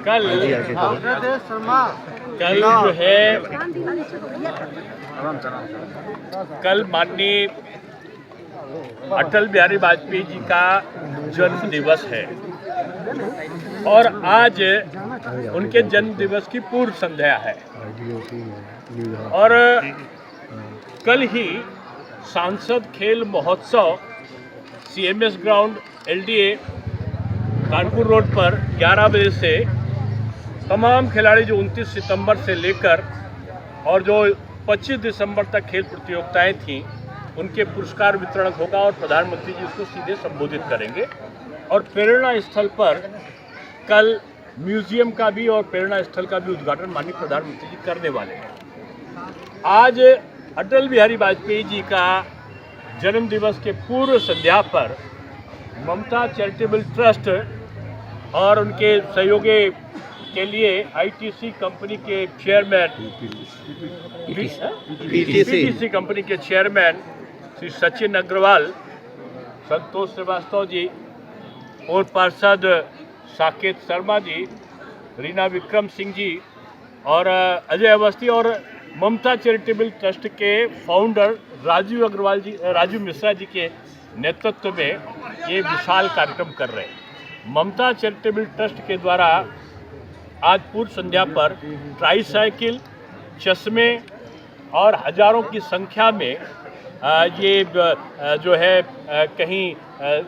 कल जो है कल माननीय अटल बिहारी वाजपेयी जी का जन्म दिवस है और आज उनके जन्म दिवस की पूर्व संध्या है और कल ही सांसद खेल महोत्सव CMS ground LDA Kanpur road पर 11 बजे से तमाम खिलाड़ी जो 29 सितंबर से लेकर और जो 25 दिसंबर तक खेल प्रतियोगिताएं थीं उनके पुरस्कार वितरण होगा और प्रधानमंत्री जी उसको सीधे संबोधित करेंगे और प्रेरणा स्थल पर कल म्यूजियम का भी और प्रेरणा स्थल का भी उद्घाटन माननीय प्रधानमंत्री जी करने वाले हैं। आज अटल बिहारी वाजपेयी जी का जन्म दिवस के पूर्व संध्या पर ममता चैरिटेबल ट्रस्ट और उनके सहयोगी के लिए ITC कंपनी के चेयरमैन PTC कंपनी के चेयरमैन श्री सचिन अग्रवाल, संतोष श्रीवास्तव जी और पार्षद साकेत शर्मा जी, रीना विक्रम सिंह जी और अजय अवस्थी और ममता चैरिटेबल ट्रस्ट के फाउंडर राजीव मिश्रा जी के नेतृत्व में ये विशाल कार्यक्रम कर रहे हैं। ममता चैरिटेबल ट्रस्ट के द्वारा आज पूर्व संध्या पर ट्राईसाइकिल, चश्मे और हजारों की संख्या में ये जो है कहीं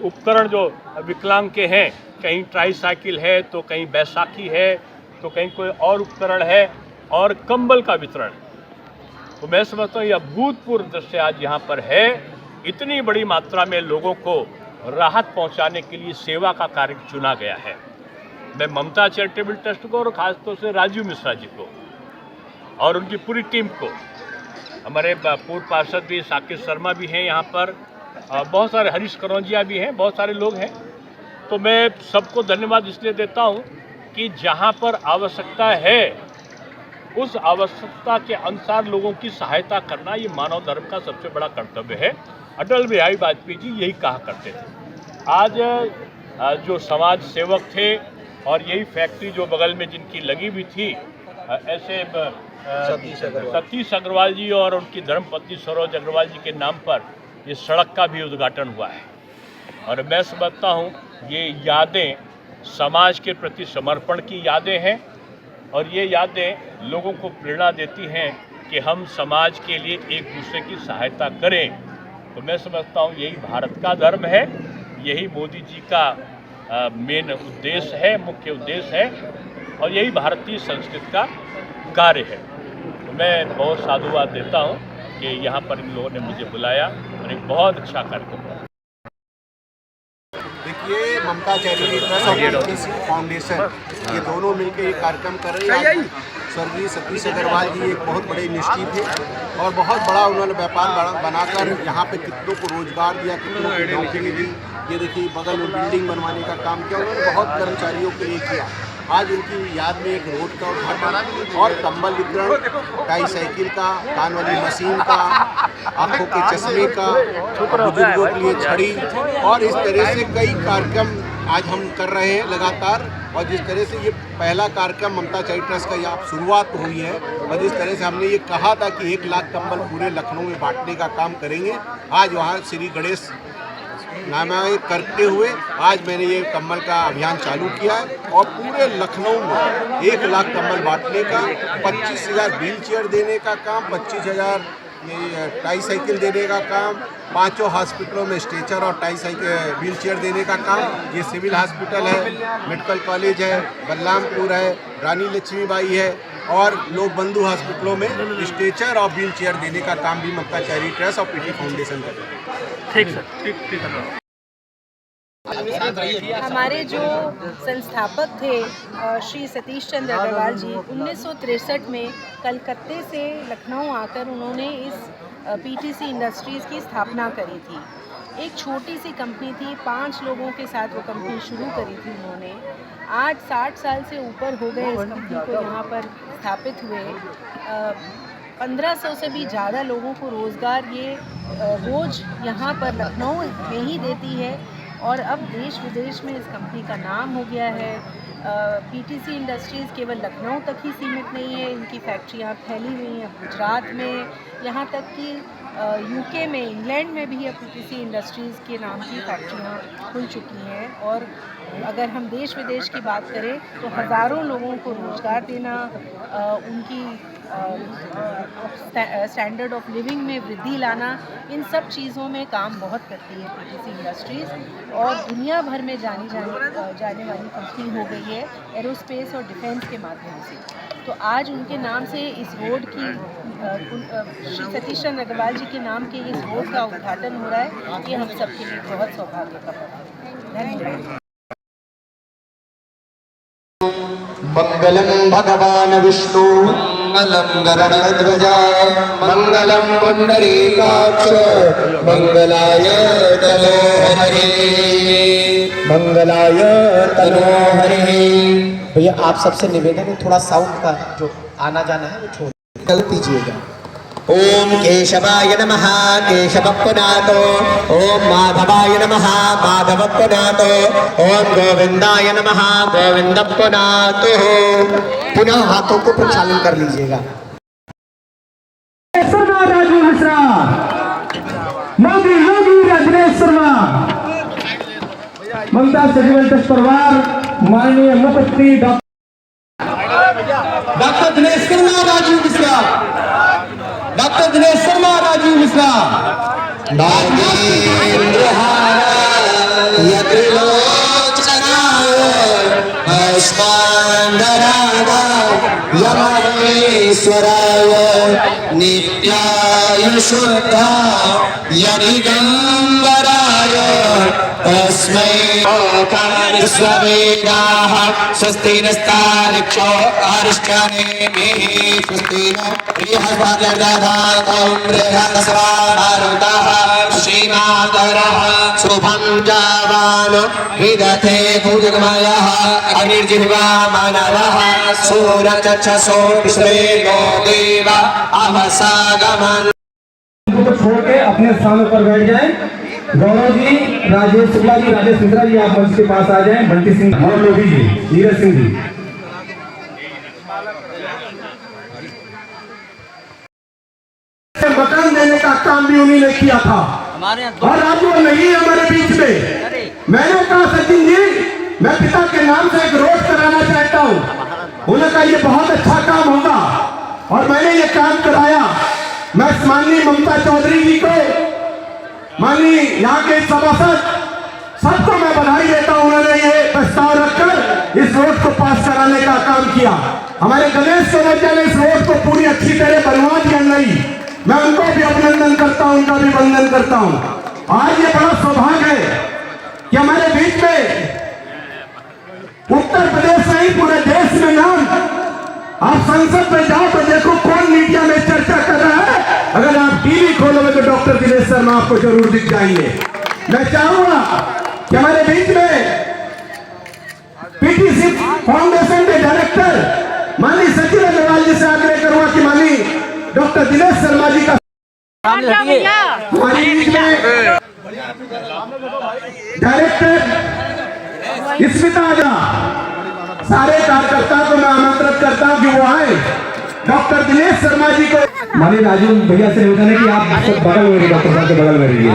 उपकरण जो विकलांग के हैं, कहीं ट्राईसाइकिल है तो कहीं बैसाखी है तो कहीं कोई और उपकरण है और कंबल का वितरण। तो मैं समझता हूँ यह अभूतपूर्व दृश्य आज यहाँ पर है। इतनी बड़ी मात्रा में लोगों को राहत पहुँचाने के लिए सेवा का कार्य चुना गया है। मैं ममता चैरिटेबल ट्रस्ट को और ख़ासतौर से राजीव मिश्रा जी को और उनकी पूरी टीम को, हमारे पूर्व पार्षद भी साकेत शर्मा भी हैं यहाँ पर, बहुत सारे हरीश करौंजिया भी हैं, बहुत सारे लोग हैं। तो मैं सबको धन्यवाद इसलिए देता हूँ कि जहाँ पर आवश्यकता है उस आवश्यकता के अनुसार लोगों की सहायता करना ये मानव धर्म का सबसे बड़ा कर्तव्य है। अटल बिहारी वाजपेयी जी यही कहा करते थे। आज जो समाज सेवक थे और यही फैक्ट्री जो बगल में जिनकी लगी हुई थी, ऐसे सतीश अग्रवाल जी और उनकी धर्मपत्नी सरोज अग्रवाल जी के नाम पर ये सड़क का भी उद्घाटन हुआ है और मैं समझता हूँ ये यादें समाज के प्रति समर्पण की यादें हैं और ये यादें लोगों को प्रेरणा देती हैं कि हम समाज के लिए एक दूसरे की सहायता करें। तो मैं समझता हूँ यही भारत का धर्म है, यही मोदी जी का मेन उद्देश्य है, मुख्य उद्देश्य है और यही भारतीय संस्कृति का कार्य है। तो मैं बहुत साधुवाद देता हूँ कि यहाँ पर इन लोगों ने मुझे बुलाया और एक बहुत अच्छा कार्यक्रम है। देखिए, ममता चैरिटेबल ट्रस्ट और PTC फाउंडेशन ये दोनों मिलकर ये कार्यक्रम कर रहे हैं। स्वर्गीय सतीश अग्रवाल जी एक बहुत बड़े निश्चित थे और बहुत बड़ा उन्होंने व्यापार बनाकर यहाँ पे कितनों को रोजगार दिया, कितनों को नौकरी दी। ये देखिए बगल में बिल्डिंग बनवाने का काम किया उन्होंने, बहुत कर्मचारियों के लिए किया। आज उनकी याद में एक रोड का उद्घाटन और कंबल वितरण, ट्राईसाइकिल का, कान वाली मशीन का, आंखों के चश्मे का, बुजुर्गों के लिए छड़ी और इस तरह से कई कार्यक्रम आज हम कर रहे हैं लगातार। और जिस तरह से ये पहला कार्यक्रम ममता चैरिटेबल ट्रस्ट का यहाँ शुरुआत हुई है और जिस तरह से हमने ये कहा था कि 1 लाख कंबल पूरे लखनऊ में बांटने का काम करेंगे, आज वहाँ श्री गणेश नामांकित करते हुए आज मैंने ये कंबल का अभियान चालू किया है और पूरे लखनऊ में 1 लाख कंबल बांटने का, 25,000 व्हील चेयर देने का काम, 25,000 ट्राईसाइकिल देने का काम, 5 हॉस्पिटलों में स्ट्रेचर और ट्राईसाइकिल व्हील चेयर देने का काम। ये सिविल हॉस्पिटल है, मेडिकल कॉलेज है, बलरामपुर है, रानी लक्ष्मीबाई है और लोक बंधु हॉस्पिटलों में स्ट्रेचर और व्हील चेयर देने का काम भी ममता चैरिटेबल ट्रस्ट और PT फाउंडेशन कर रहे हैं। ठीक सर, ठीक। हमारे जो संस्थापक थे श्री सतीश चंद्र अग्रवाल जी 1963 में कलकत्ते से लखनऊ आकर उन्होंने इस PTC इंडस्ट्रीज़ की स्थापना करी थी। एक छोटी सी कंपनी थी, 5 लोगों के साथ वो कंपनी शुरू करी थी उन्होंने। आज 60 साल से ऊपर हो गए इस कंपनी को यहाँ पर स्थापित हुए। 1500 से भी ज़्यादा लोगों को रोज़गार ये रोज़ यहाँ पर लखनऊ में ही देती है। और अब देश विदेश में इस कंपनी का नाम हो गया है। पीटीसी इंडस्ट्रीज़ केवल लखनऊ तक ही सीमित नहीं है, इनकी फैक्ट्रियाँ फैली हुई हैं गुजरात में, यहाँ तक कि यूके में, इंग्लैंड में भी अब पीटीसी इंडस्ट्रीज़ के नाम की फैक्ट्रियाँ खुल चुकी हैं। और अगर हम देश विदेश की बात करें तो हज़ारों लोगों को रोज़गार देना, उनकी स्टैंडर्ड ऑफ लिविंग में वृद्धि लाना, इन सब चीज़ों में काम बहुत करती है पीटीसी इंडस्ट्रीज़ और दुनिया भर में जाने वाली कंपनी हो गई है एरोस्पेस और डिफेंस के माध्यम से। तो आज उनके नाम से इस रोड की श्री सतीश चंद्र अग्रवाल जी के नाम के इस रोड का उद्घाटन हो रहा है। ये हम सब के लिए बहुत सौभाग्य का पल है। धन्यवाद। मंगलम भगवान विष्णु मंगलम गरुड़ध्वज मंगलम पुंडरीकाक्ष मंगलाय तनोहरे मंगलाय तनोहरे। भैया आप सबसे निवेदन है थोड़ा साउंड का जो आना जाना है वो छोड़ दीजिएगा। ओम केशवाय नमः केशवप्पनातो, ओम माधवाय नमः माधवप्पनातो, ओम गोविंदाय नमः गोविंदप्पनातो। पुनः हाथों को प्रक्षालन कर लीजिएगा। राजू मिश्रा, मोदी योगी राजनेश शर्मा, ममता सेटिलमेंट परिवार, माननीय मुख्यमंत्री डॉक्टर दिनेश शर्मा राजू मिश्रा, डॉक्टर दिनेश शर्मा राजू मिश्रा। यमहेश्वराय नित्याय शुद्धाय दिगंबराय तस्मै स्ववेदाः स्वस्ति नस्तारिक्षो अरिष्टानेमिः स्वस्ति नो बृहस्पतिर्दधातुं बृहस्पतिर्मारुतः श्रीमातरः शुभं जावानो विदधे भुजगमयः अग्निर्जिह्वा मानवः सूरचक्षसो विश्वेनो देव अवसागमन्। छोड़ के अपने स्थानों पर बैठ जाएं। गौरव जी, राजेश शुक्ला जी, राजेश मिश्रा जी आप मंच के पास आ जाएं। बंटी सिंह और लोधी जी, नीरज सिंह जी। मकान देने का काम भी उन्हीं ने किया था और आज वो नहीं हमारे बीच में। मैंने कहा सचिन जी मैं पिता के नाम से एक रोड कराना चाहता हूँ। उन्होंने कहा ये बहुत अच्छा काम होगा और मैंने ये काम कराया। मैं माननीय ममता चौधरी जी को, माननीय यहाँ के सभासद सबको मैं बधाई देता हूँ। उन्होंने ये प्रस्ताव रखकर इस रोड को पास कराने का काम किया। हमारे गणेश सोनौतिया ने इस रोड को पूरी अच्छी तरह बनवा दिया। नहीं, मैं उनको भी अभिनंदन करता हूँ, उनका भी वंदन करता हूँ। आज ये बड़ा सौभाग्य है कि हमारे बीच में उत्तर प्रदेश नहीं पूरे देश में नाम, आप संसद में जाओ तो देखो कौन मीडिया में चर्चा कर रहा है। अगर आप टीवी खोलोगे तो डॉक्टर दिनेश शर्मा आपको जरूर दिख जाएंगे। मैं चाहूंगा कि हमारे बीच में पीटीसी फाउंडेशन के डायरेक्टर माननीय सचिन अग्रवाल जी से आग्रह करूंगा कि माननीय डॉक्टर दिनेश शर्मा जी का हमारे बीच में डायरेक्टर स्मिता आजा, सारे कार्यकर्ताओं को मैं आमंत्रित करता हूं कि वो आए। डॉक्टर दिनेश शर्मा जी को माननीय राजू भैया से निवेदन है कि आप सब बगल में, डॉक्टर साहब के बगल में रहिए।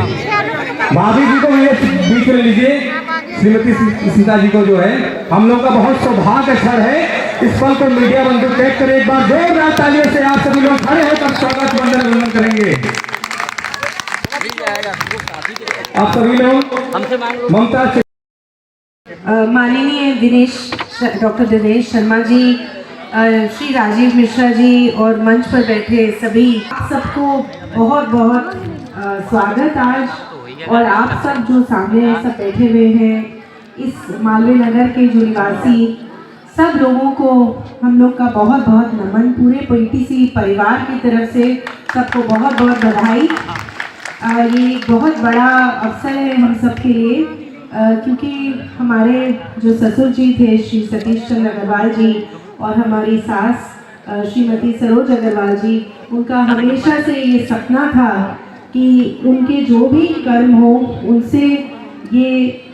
भाभी जी को बीच में लीजिए। श्रीमती सीता जी को जो है, हम लोग का बहुत सौभाग्य क्षण है। इस पल को मीडिया बंधु टैग कर एक बार जोरदार तालियों से आप सभी लोग खड़े होकर स्वागत वंदन अभिनंदन करेंगे। आप सभी लोग ममता से माननीय डॉक्टर दिनेश शर्मा जी, श्री राजीव मिश्रा जी और मंच पर बैठे सभी, आप सबको बहुत बहुत स्वागत आज। और आप सब जो सामने सब बैठे हुए हैं, इस मालवीय नगर के जो निवासी सब लोगों को हम लोग का बहुत बहुत नमन। पूरे पीटीसी परिवार की तरफ से सबको बहुत बहुत बधाई। ये बहुत बड़ा अवसर है हम सब के लिए, क्योंकि हमारे जो ससुर जी थे श्री सतीश चंद्र अग्रवाल जी और हमारी सास श्रीमती सरोज अग्रवाल जी, उनका हमेशा से ये सपना था कि उनके जो भी कर्म हो उनसे ये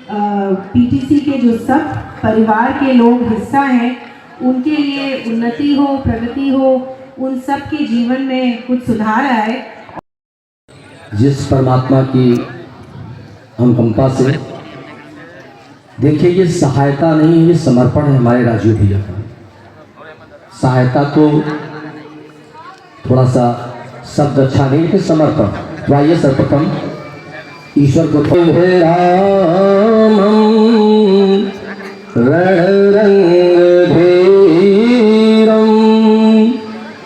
पीटीसी के जो सब परिवार के लोग हिस्सा हैं उनके लिए उन्नति हो, प्रगति हो, उन सब के जीवन में कुछ सुधार आए। जिस परमात्मा की अनुकंपा से, देखिए ये सहायता नहीं, ये समर्पण है हमारे राजू भैया का। सहायता तो थोड़ा सा शब्द अच्छा नहीं, लेकिन समर्पण। तो आइए सर्वप्रथम ईश्वर को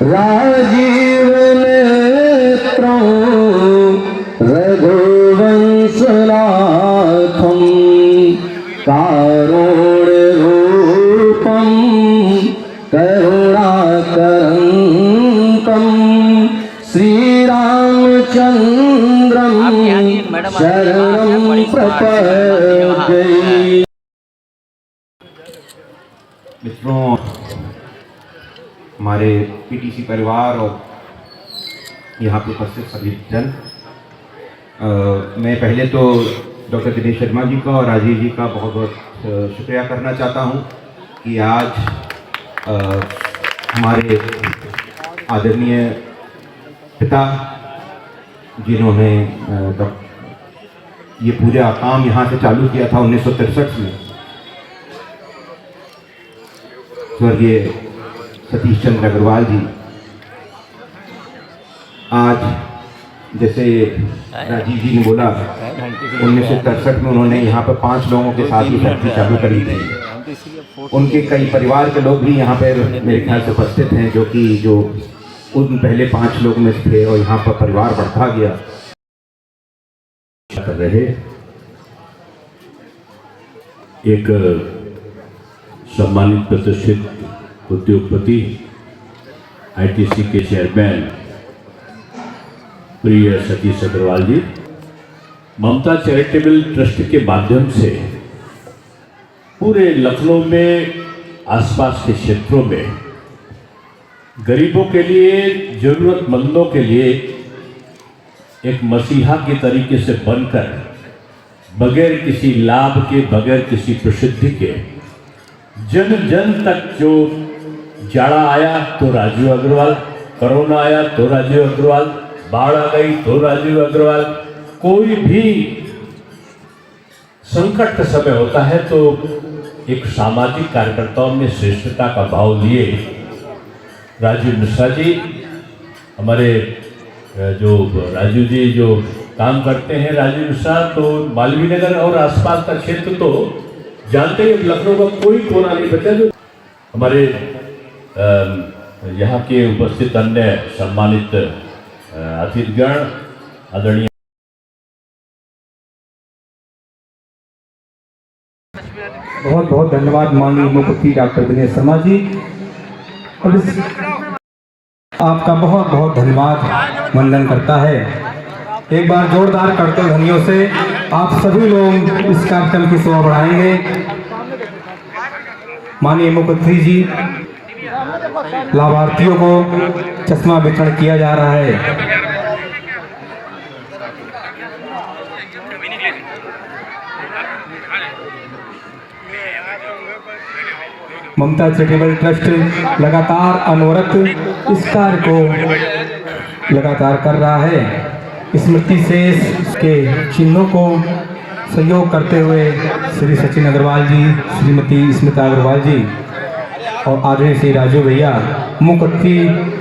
राजीव नेत्रं रघुवंशनाथं कारुण्यरूपं करुणाकरन्तं श्रीरामचन्द्रं शरणं प्रपद्ये। मित्रों, हमारे पीटीसी परिवार और यहाँ पे उपस्थित सभी जन, मैं पहले तो डॉक्टर दिनेश शर्मा जी का और राजीव जी का बहुत बहुत शुक्रिया करना चाहता हूँ कि आज हमारे आदरणीय पिता जिन्होंने ये पूरा काम यहाँ से चालू किया था 1963 में, स्वर्गीय सतीश चंद्र अग्रवाल जी, आज जैसे राजीव जी ने बोला 1963 में उन्होंने यहाँ पर 5 लोगों के साथ ही फैक्ट्री चालू करी थी। उनके कई परिवार के लोग भी यहाँ पर मेरे ख्याल से उपस्थित हैं, जो उन पहले 5 लोग में थे, और यहाँ पर परिवार बढ़ता गया। कर रहे एक सम्मानित प्रतिष्ठित उद्योगपति, आईटीसी के चेयरमैन प्रिय सतीश अग्रवाल जी, ममता चैरिटेबल ट्रस्ट के माध्यम से पूरे लखनऊ में आसपास के क्षेत्रों में गरीबों के लिए, ज़रूरतमंदों के लिए एक मसीहा के तरीके से बनकर, बगैर किसी लाभ के, बगैर किसी प्रसिद्धि के, जन जन तक, जो जाड़ा आया तो राजीव अग्रवाल, कोरोना आया तो राजीव अग्रवाल, बाढ़ आ गई तो राजीव अग्रवाल, कोई भी संकट का समय होता है तो एक सामाजिक कार्यकर्ताओं में श्रेष्ठता का भाव लिए राजीव मिश्रा जी, हमारे जो राजू जी जो काम करते हैं, राजीव मिश्रा, तो मालवीय नगर और आसपास का क्षेत्र तो जानते हैं, लखनऊ का कोई कोना नहीं बचा। जो हमारे यहाँ के उपस्थित अन्य सम्मानित अतिथिगण, आदरणीय बहुत बहुत धन्यवाद माननीय मुख्यमंत्री डॉक्टर दिनेश शर्मा जी, और आपका बहुत बहुत धन्यवाद वंदन करता है। एक बार जोरदार करतल ध्वनियों से आप सभी लोग इस कार्यक्रम की शोभा बढ़ाएंगे। माननीय मुख्यमंत्री जी, लाभार्थियों को चश्मा वितरण किया जा रहा है। ममता चैरिटेबल ट्रस्ट लगातार अनवरत इस कार्य को लगातार कर रहा है। स्मृति शेष के चिन्हों को सहयोग करते हुए श्री सचिन अग्रवाल जी, श्रीमती स्मिता अग्रवाल जी और आदरणीय श्री राजू भैया, मुख्यमंत्री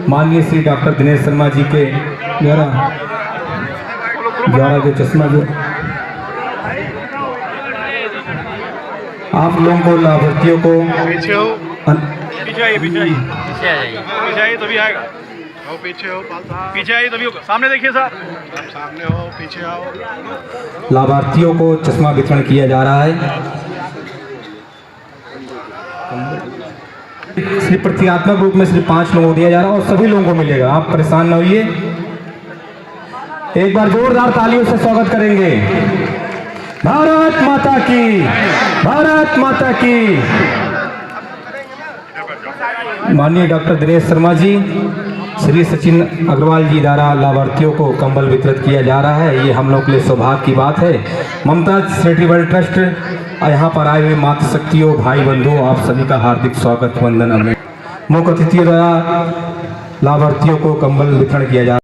माननीय श्री डॉक्टर दिनेश शर्मा जी के द्वारा जो चश्मा जो आप लोगों को, लाभार्थियों को पीछे आइए तभी आएगा। पीछे आइए तभी होगा। सामने देखिए सर, सामने हो, पीछे आओ। लाभार्थियों को चश्मा वितरण किया जा रहा है। सिर्फ प्रतीकात्मक रूप में सिर्फ 5 लोगों को दिया जा रहा है और सभी लोगों को मिलेगा, आप परेशान न होइए। एक बार जोरदार तालियों से स्वागत करेंगे। भारत माता की, भारत माता की। माननीय डॉक्टर दिनेश शर्मा जी, श्री सचिन अग्रवाल जी द्वारा लाभार्थियों को कंबल वितरित किया जा रहा है। ये हम लोग के लिए सौभाग्य की बात है। ममताज चैरिटेबल ट्रस्ट यहाँ पर आए हुए मातृशक्तियों, भाई बंधुओं, आप सभी का हार्दिक स्वागत, वंदन। मुख्य अतिथियों द्वारा लाभार्थियों को कंबल वितरण किया जा रहा है।